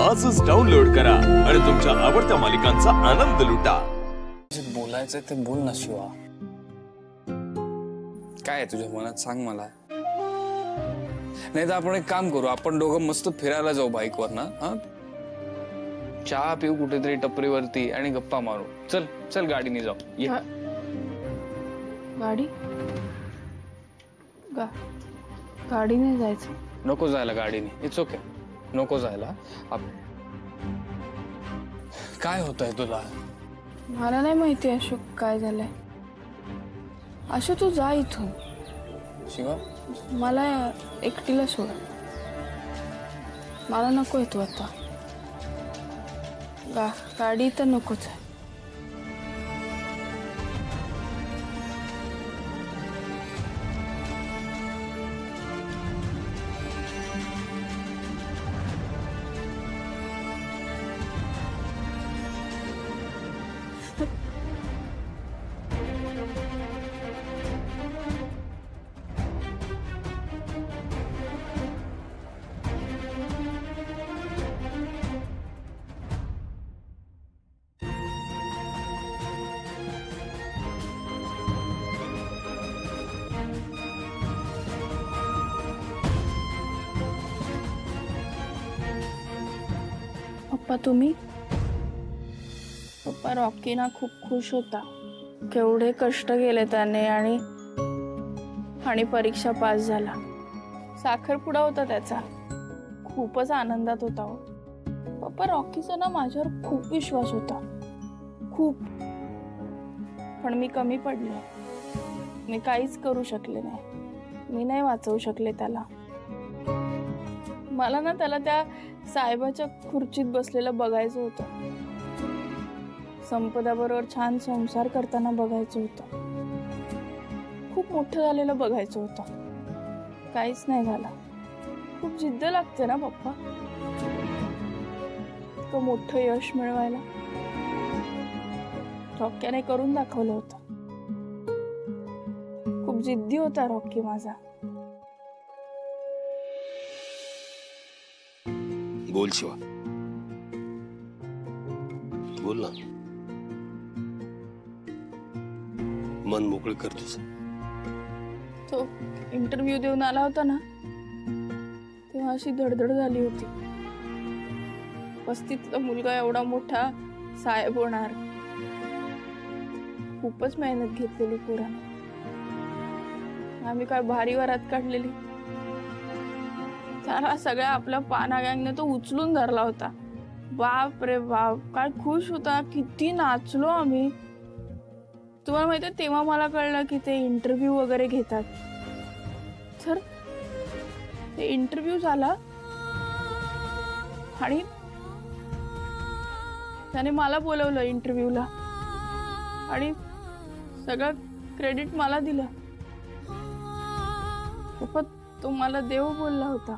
आजच डाउनलोड करा आणि तुमच्या आवडत्या मालिकांचा आनंद लुटा। जे बोलायचं ते बोल ना शिवा। काय आहे तुझ्या मनात सांग मला। नाही तर आपण एक काम करू, आपण दोघं मस्त फिरायला जाऊ बाईकवर ना। हां, चहा पिऊ कुठेतरी टपरीवरती आणि गप्पा मारू। चल चल गाडीने जाऊ। ये गाडी गाडीने जायचं। नको जायला गाडीने, इट्स ओके, नको जायला। काय होतंय तुला? मला नाही माहिती अशोक काय झालंय। अशोक तू जा इथून। शिवा मला एकटीला सोड, मला नको येतो आता। गाडी तर नकोच आहे। पप्पा तुम्ही? पप्पा रॉकी ना खूप खुश होता। केवढे कष्ट केले त्याने आणि परीक्षा पास झाला। साखरपुडा होता त्याचा, खूपच आनंदात होता हो। पप्पा रॉकीचा ना माझ्यावर खूप विश्वास होता, खूप। पण मी कमी पडले, मी काहीच करू शकले नाही। मी नाही वाचवू शकले त्याला। मला ना त्याला त्या साहेबाच्या खुर्चीत बसलेलं बघायचं होतं, संपदाबरोबर छान संसार करताना बघायचं होतं, खूप मोठं झालेलं बघायचं होतं। काहीच नाही झालं। खूप जिद्द लागते ना पप्पा, इतकं मोठं यश मिळवायला। रॉकीने करून दाखवलं होतं। खूप जिद्दी होता रॉकी माझा। बोल शिवा, बोल ना, मन मोकळं कर तुझं। तो इंटरव्ह्यू देऊन आला होता ना, तेव्हा अशी धडधड झाली होती। वस्तीतला मुलगा एवढा मोठा साहेब होणार, खूपच मेहनत घेतलेली पोराने। आम्ही काय भारी वरात काढलेली। त्याला सगळ्या आपल्या पाना गँगने तो उचलून धरला होता। बाप रे बाप, काय खुश होता, किती नाचलो आम्ही। तुम्हाला माहिती आहे, तेव्हा मला कळलं की ते इंटरव्ह्यू वगैरे घेतात। तर ते इंटरव्ह्यू झाला आणि त्याने मला बोलवलं इंटरव्ह्यूला आणि सगळं क्रेडिट मला दिलं। पप्पा तो मला देव बोलला होता।